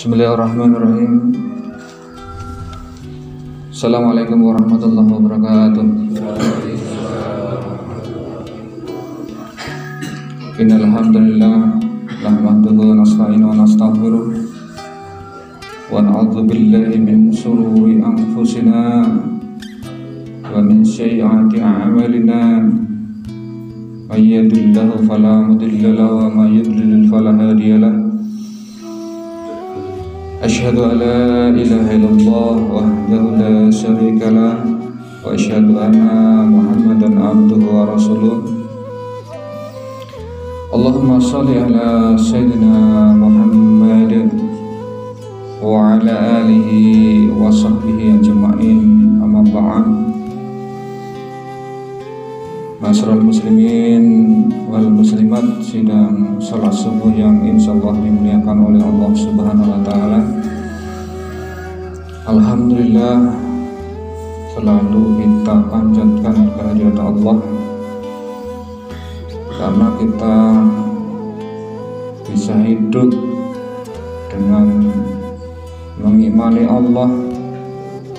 Bismillahirrahmanirrahim. Assalamualaikum warahmatullahi wabarakatuh. Innal hamdalillah nahmaduhu wa nasta'inu wa nastaghfiruh wa na'udzu billahi min shururi anfusina wa min sayyiati a'malina. May yahdihillahu fala mudilla lahu wa may yudlil fala hadiya lahu. Asyhadu an la ilaha illallah wahdahu la syarika lah wa asyhadu anna Muhammadan abduhu wa rasuluh. Allahumma shalli ala sayyidina Muhammad wa ala alihi wa sahbihi ajma'in, amma ba'd. Masyarul muslimin wal muslimat, sidang salat subuh yang insyaallah dimuliakan oleh Allah Subhanahu wa taala. Alhamdulillah, selalu kita panjatkan kehadirat Allah karena kita bisa hidup dengan mengimani Allah.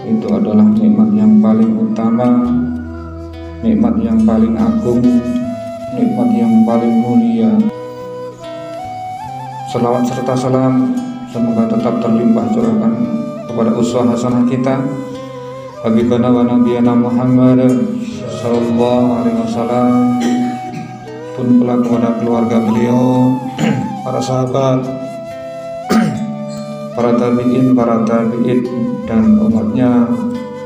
Itu adalah nikmat yang paling utama, nikmat yang paling agung, nikmat yang paling mulia. Salawat serta salam semoga tetap terlimpah curahkan kepada uswah hasanah kita Habibana wa Nabiyana Muhammad sallallahu alaihi wasallam, pun pula kepada keluarga beliau, para sahabat, para tabi'in dan umatnya,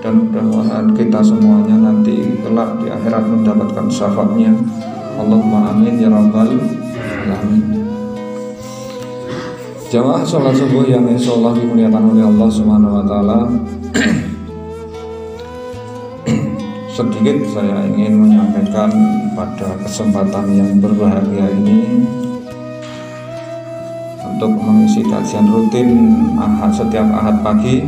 dan mudah-mudahan kita semuanya nanti kelak di akhirat mendapatkan syafaatnya. Allahumma amin ya rabbal alamin. Jamaah sholat subuh yang insyaallah dimuliakan oleh Allah Subhanahu wa taala. Sedikit saya ingin menyampaikan pada kesempatan yang berbahagia ini untuk mengisi kajian rutin setiap Ahad pagi,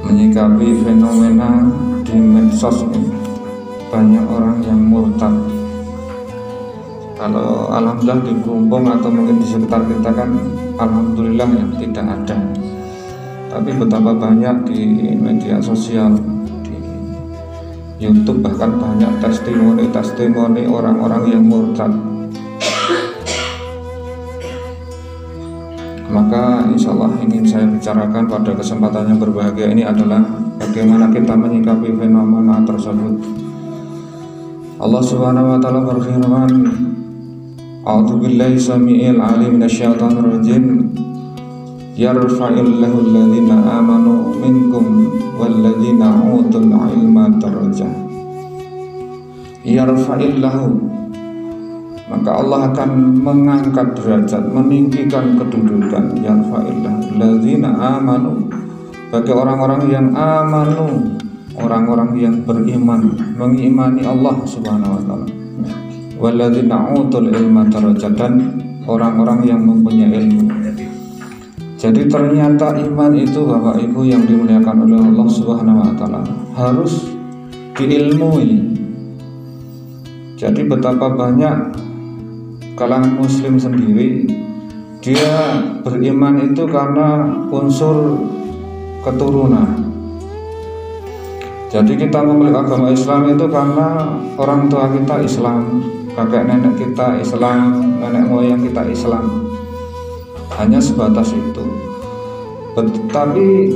menyikapi fenomena di medsos ini. Banyak orang yang murtad. Kalau alhamdulillah di Plumpong atau mungkin di sekitar kita kan alhamdulillah ya tidak ada. Tapi betapa banyak di media sosial, di YouTube bahkan banyak testimoni orang-orang yang murtad. Maka insya Allah ingin saya bicarakan pada kesempatan yang berbahagia ini adalah bagaimana kita menyikapi fenomena tersebut. Allah Subhanahu wa taala berfirman, A'udzu billahi samii'il 'aliim minasyaitonir rajiim. Yarfa'illahu alladziina aamanu minkum walladziina utul 'ilma darajat. Yarfa'illahu, maka Allah akan mengangkat derajat, meninggikan kedudukan. Yarfa'illahu alladziina aamanu, bagi orang-orang yang amanu, orang-orang yang beriman, mengimani Allah Subhanahu wa taala. Walladzina utul ilma darajat, dan orang-orang yang mempunyai ilmu. Jadi ternyata iman itu Bapak Ibu yang dimuliakan oleh Allah Subhanahu wa taala harus diilmui. Jadi betapa banyak kalangan muslim sendiri dia beriman itu karena unsur keturunan. Jadi kita memiliki agama Islam itu karena orang tua kita Islam, kakek nenek kita Islam, nenek moyang kita Islam. Hanya sebatas itu. Tapi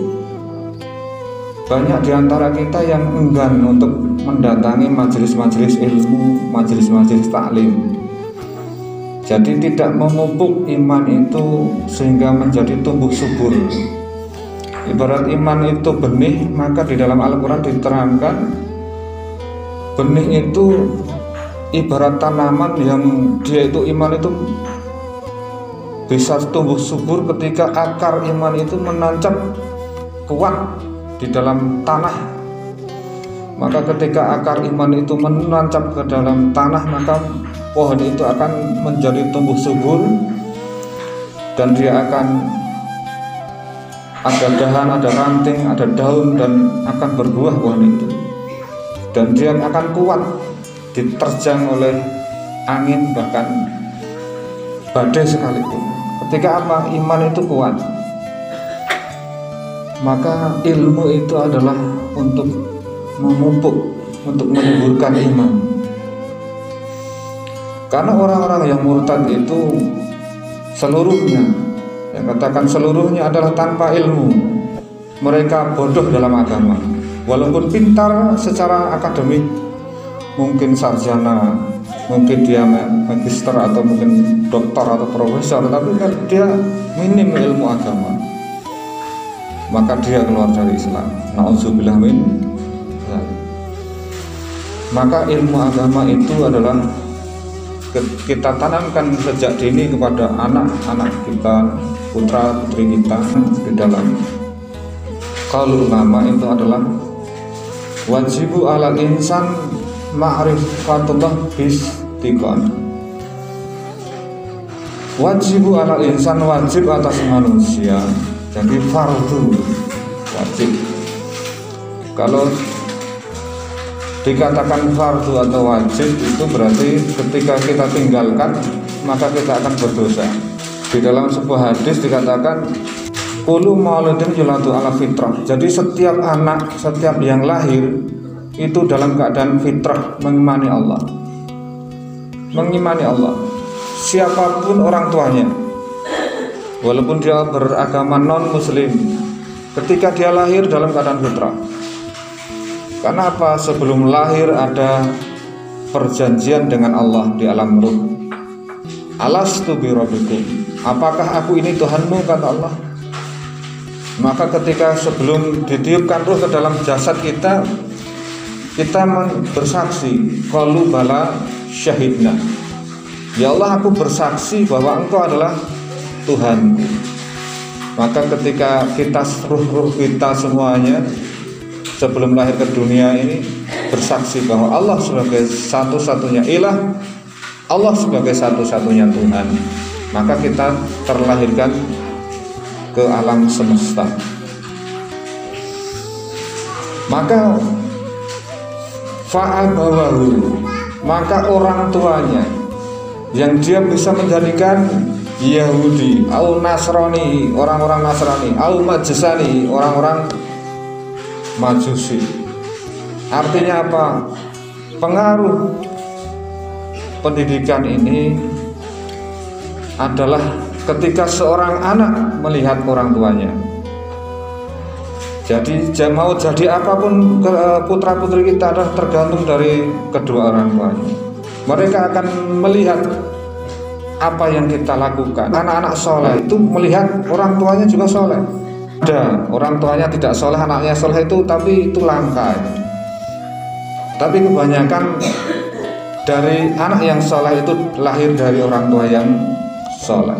banyak diantara kita yang enggan untuk mendatangi majelis-majelis ilmu, majelis-majelis taklim. Jadi tidak memupuk iman itu sehingga menjadi tumbuh subur. Ibarat iman itu benih, maka di dalam Al-Quran diterangkan benih itu ibarat tanaman yang dia itu iman itu bisa tumbuh subur ketika akar iman itu menancap kuat di dalam tanah. Maka ketika akar iman itu menancap ke dalam tanah, maka pohon itu akan menjadi tumbuh subur dan dia akan ada dahan, ada ranting, ada daun, dan akan berbuah pohon itu. Dan dia akan kuat diterjang oleh angin bahkan badai sekalipun. Ketika apa? Iman itu kuat, maka ilmu itu adalah untuk memupuk, untuk menyuburkan iman. Karena orang-orang yang murtad itu seluruhnya, yang katakan seluruhnya adalah tanpa ilmu. Mereka bodoh dalam agama, walaupun pintar secara akademik, mungkin sarjana, mungkin dia magister atau mungkin doktor atau profesor, tapi kan dia minim ilmu agama, maka dia keluar dari Islam. Na'udzubillah min dzalik. Maka ilmu agama itu adalah kita tanamkan sejak dini kepada anak-anak kita, putra putri kita. Di dalam qaul ulama itu adalah wajibu alal insan ma'rifatullah bistiqan. Wajibu alal insan, wajib atas manusia, jadi fardu, wajib. Kalau dikatakan fardu atau wajib itu berarti ketika kita tinggalkan maka kita akan berdosa. Di dalam sebuah hadis dikatakan kullu mauludin yuladu ala fitrah. Jadi setiap anak, setiap yang lahir itu dalam keadaan fitrah, mengimani Allah. Mengimani Allah. Siapapun orang tuanya, walaupun dia beragama non muslim, ketika dia lahir dalam keadaan fitrah. Karena apa? Sebelum lahir ada perjanjian dengan Allah di alam ruh. Alastu bi rabbikum, apakah aku ini Tuhanmu, kata Allah. Maka ketika sebelum ditiupkan ruh ke dalam jasad kita bersaksi, qalu bala syahidna, ya Allah, aku bersaksi bahwa Engkau adalah Tuhanku. Maka ketika kita, ruh kita semuanya sebelum lahir ke dunia ini bersaksi bahwa Allah sebagai satu-satunya ilah, Allah sebagai satu-satunya Tuhan, maka kita terlahirkan ke alam semesta. Maka fa'abawahu, maka orang tuanya yang dia bisa menjadikan Yahudi, au Nasrani, orang-orang Nasrani, au Majusani, orang-orang Majusi. Artinya apa? Pengaruh pendidikan ini adalah ketika seorang anak melihat orang tuanya. Jadi mau jadi apapun putra putri kita adalah tergantung dari kedua orang tuanya. Mereka akan melihat apa yang kita lakukan. Anak-anak soleh itu melihat orang tuanya juga soleh. Ada orang tuanya tidak soleh, anaknya soleh tapi itu langka. Tapi kebanyakan dari anak yang soleh itu lahir dari orang tua yang soleh.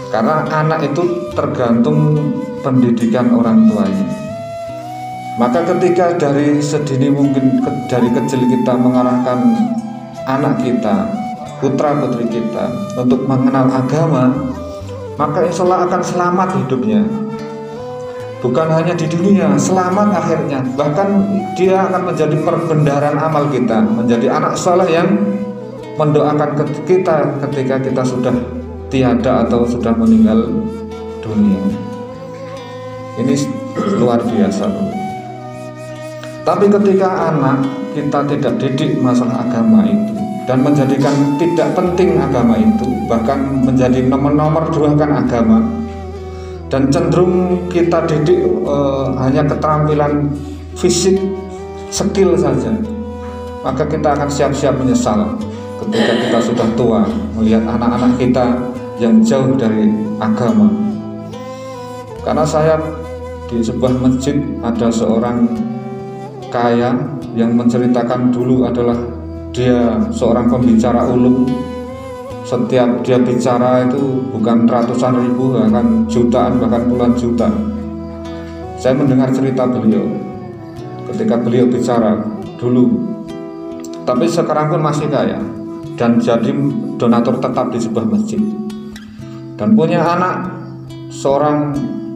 Karena anak itu tergantung pendidikan orang tuanya. Maka ketika dari sedini mungkin dari kecil kita mengarahkan anak kita, putra putri kita untuk mengenal agama, maka insya Allah akan selamat hidupnya. Bukan hanya di dunia, selamat akhirnya. Bahkan dia akan menjadi perbendaharaan amal kita, menjadi anak soleh yang mendoakan kita ketika kita sudah tiada atau sudah meninggal dunia. Ini luar biasa. Tapi ketika anak kita tidak didik masalah agama itu dan menjadikan tidak penting agama itu, bahkan menjadi nomor duakan agama, dan cenderung kita didik hanya keterampilan fisik, skill saja, maka kita akan siap-siap menyesal ketika kita sudah tua melihat anak-anak kita yang jauh dari agama. Karena saya di sebuah masjid ada seorang kaya yang menceritakan dulu adalah dia seorang pembicara ulung. Setiap dia bicara itu bukan ratusan ribu, bahkan jutaan, bahkan puluhan juta. Saya mendengar cerita beliau ketika beliau bicara dulu, tapi sekarang pun masih kaya dan jadi donatur tetap di sebuah masjid, dan punya anak seorang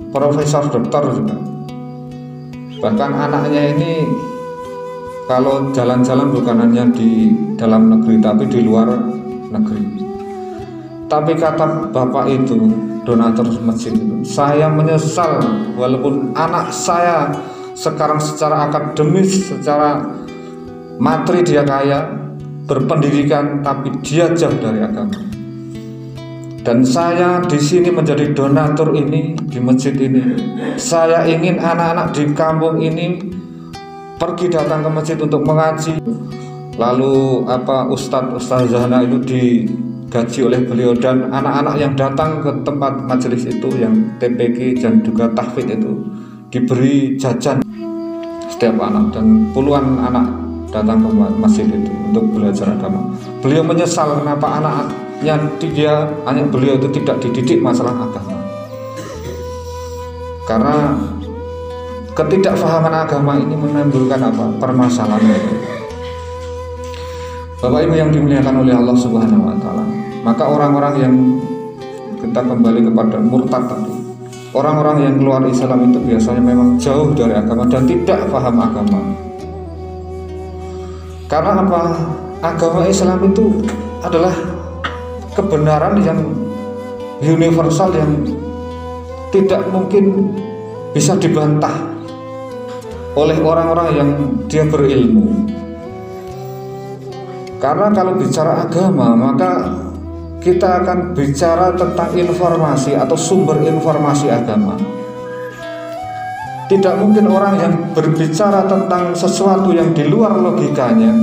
profesor doktor juga. Bahkan anaknya ini kalau jalan-jalan bukan hanya di dalam negeri tapi di luar negeri. Tapi kata bapak itu, donatur masjid itu, saya menyesal walaupun anak saya sekarang secara akademis, secara materi dia kaya, berpendidikan, tapi dia jauh dari agama. Dan saya di sini menjadi donatur ini di masjid ini. Saya ingin anak-anak di kampung ini pergi datang ke masjid untuk mengaji. Lalu ustazah itu digaji oleh beliau, dan anak-anak yang datang ke tempat majelis itu yang TPQ dan juga tahfidz itu diberi jajan setiap anak, dan puluhan anak datang ke masjid itu untuk belajar agama. Beliau menyesal kenapa anak beliau itu tidak dididik masalah agama, karena ketidakfahaman agama ini menimbulkan permasalahan itu. Bapak Ibu yang dimuliakan oleh Allah Subhanahu wa taala, maka orang-orang yang, kita kembali kepada murtad tadi, orang-orang yang keluar Islam itu biasanya memang jauh dari agama dan tidak paham agama. Karena apa? Agama Islam itu adalah kebenaran yang universal, yang tidak mungkin bisa dibantah oleh orang-orang yang dia berilmu. Karena kalau bicara agama, maka kita akan bicara tentang informasi atau sumber informasi agama. Tidak mungkin orang yang berbicara tentang sesuatu yang di luar logikanya,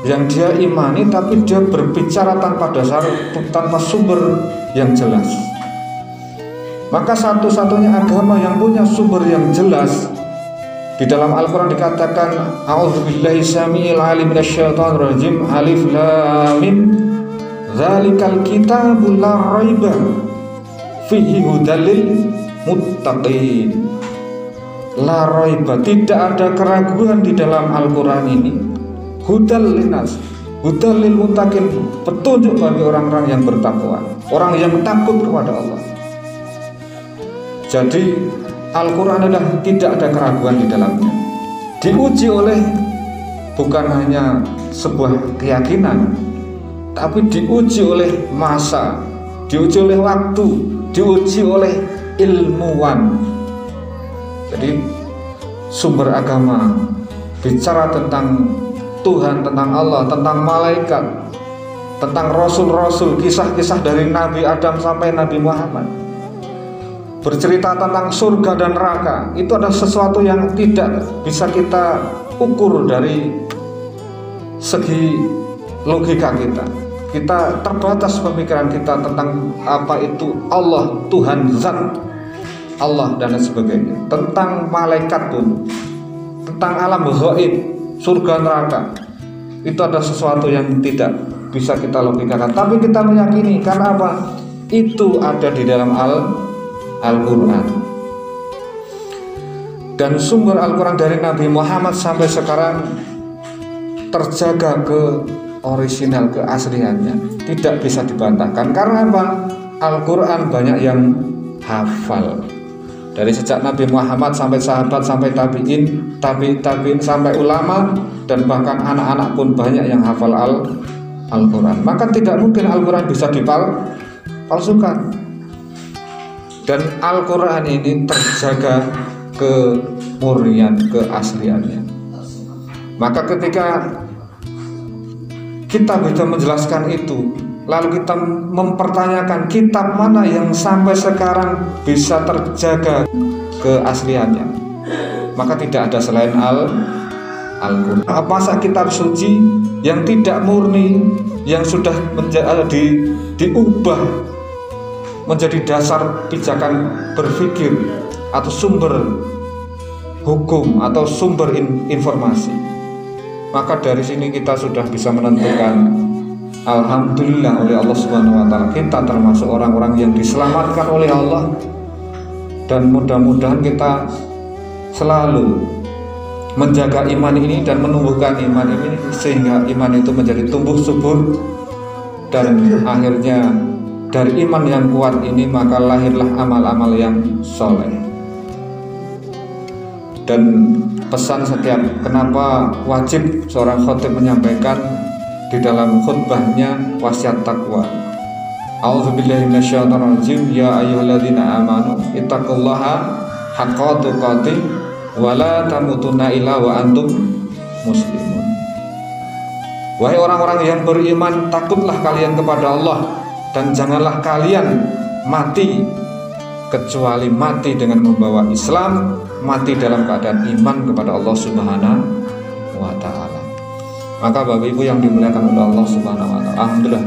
yang dia imani, tapi dia berbicara tanpa dasar, tanpa sumber yang jelas. Maka satu-satunya agama yang punya sumber yang jelas, di dalam Al-Quran dikatakan, A'udzubillahi samiil alim minasyaitonir rajim, alif lam mim, dzalikal kitabul la raiba fihi hudal lil muttaqin. La raiba, tidak ada keraguan di dalam Al-Quran ini. Hudal linas, hudal lil muttaqin, petunjuk bagi orang-orang yang bertakwa, orang yang takut kepada Allah. Jadi Al-Quran adalah tidak ada keraguan di dalamnya. Diuji oleh bukan hanya sebuah keyakinan, tapi diuji oleh masa, diuji oleh waktu, diuji oleh ilmuwan. Jadi sumber agama bicara tentang Tuhan, tentang Allah, tentang malaikat, tentang rasul-rasul, kisah-kisah dari Nabi Adam sampai Nabi Muhammad, bercerita tentang surga dan neraka. Itu adalah sesuatu yang tidak bisa kita ukur dari segi logika kita. Kita terbatas pemikiran kita tentang apa itu Allah, Tuhan, zat Allah dan lain sebagainya. Tentang malaikat pun, tentang alam ghaib, surga neraka, itu adalah sesuatu yang tidak bisa kita logikakan. Tapi kita meyakini, karena apa? Itu ada di dalam Al-Quran. Dan sumber Al-Quran dari Nabi Muhammad sampai sekarang terjaga ke orisinal, keasliannya, tidak bisa dibantahkan. Karena apa? Al-Quran banyak yang hafal. Dari sejak Nabi Muhammad sampai sahabat, sampai tabi'in, tabi'in sampai ulama, dan bahkan anak-anak pun banyak yang hafal Al-Quran. Maka tidak mungkin Al-Quran bisa dipalsukan. Dan Al-Quran ini terjaga kemurnian, keasliannya. Maka ketika kita bisa menjelaskan itu, lalu kita mempertanyakan kitab mana yang sampai sekarang bisa terjaga keasliannya, maka tidak ada selain Al-Quran. Masa kitab suci yang tidak murni, yang sudah diubah menjadi dasar pijakan berpikir atau sumber hukum atau sumber informasi, maka dari sini kita sudah bisa menentukan, alhamdulillah oleh Allah Subhanahu wa taala, kita termasuk orang-orang yang diselamatkan oleh Allah. Dan mudah-mudahan kita selalu menjaga iman ini dan menumbuhkan iman ini, sehingga iman itu menjadi tumbuh subur, dan akhirnya dari iman yang kuat ini maka lahirlah amal-amal yang soleh. Dan pesan setiap kenapa wajib seorang khatib menyampaikan di dalam khutbahnya wasiat takwa. A'udzubillahi minasyaitonirrajim. Ya ayyuhalladzina amanu ittaqullaha haqqa tuqatih wa la tamutunna illa wa antum muslimun. Wahai orang-orang yang beriman, takutlah kalian kepada Allah dan janganlah kalian mati kecuali mati dengan membawa Islam, mati dalam keadaan iman kepada Allah Subhanahu wa ta'ala. Maka Bapak Ibu yang dimuliakan oleh Allah Subhanahu wa ta'ala, alhamdulillah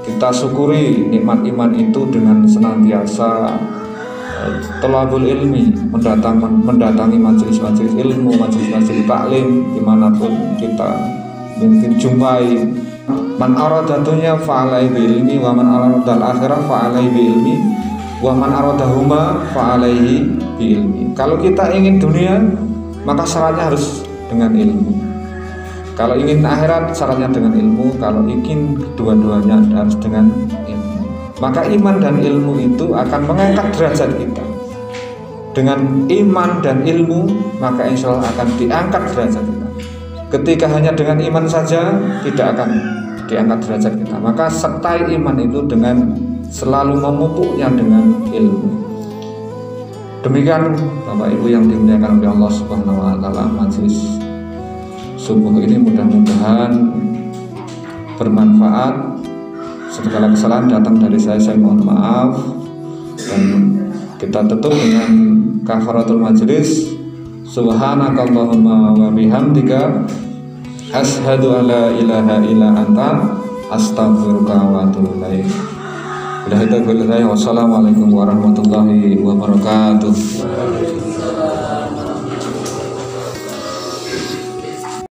kita syukuri nikmat iman itu dengan senantiasa thalabul ilmi, mendatangi majelis-majelis ilmu, majelis-majelis taklim dimanapun kita mungkin jumpai. Man arada dunya fa'alai bi ilmi wa man arada al-akhirah fa'alai bi ilmi wa man aradahuma fa'alaihi bi ilmi. Kalau kita ingin dunia, maka syaratnya harus dengan ilmu. Kalau ingin akhirat, syaratnya dengan ilmu. Kalau ingin kedua-duanya, harus dengan ilmu. Maka iman dan ilmu itu akan mengangkat derajat kita. Dengan iman dan ilmu, maka insya Allah akan diangkat derajat kita. Ketika hanya dengan iman saja, tidak akan diangkat derajat kita. Maka sertai iman itu dengan selalu memupuknya dengan ilmu. Demikian Bapak Ibu yang dimuliakan oleh Allah Subhanahu wa ta'ala, majelis subuh ini mudah-mudahan bermanfaat. Segala kesalahan datang dari saya mohon maaf. Dan kita tutup dengan kafaratul majelis. Subhanakallahumma wa bihamdika asyhadu alla ilaha illa anta astaghfiruka wa atubu ilaik. Wassalamualaikum warahmatullahi wabarakatuh.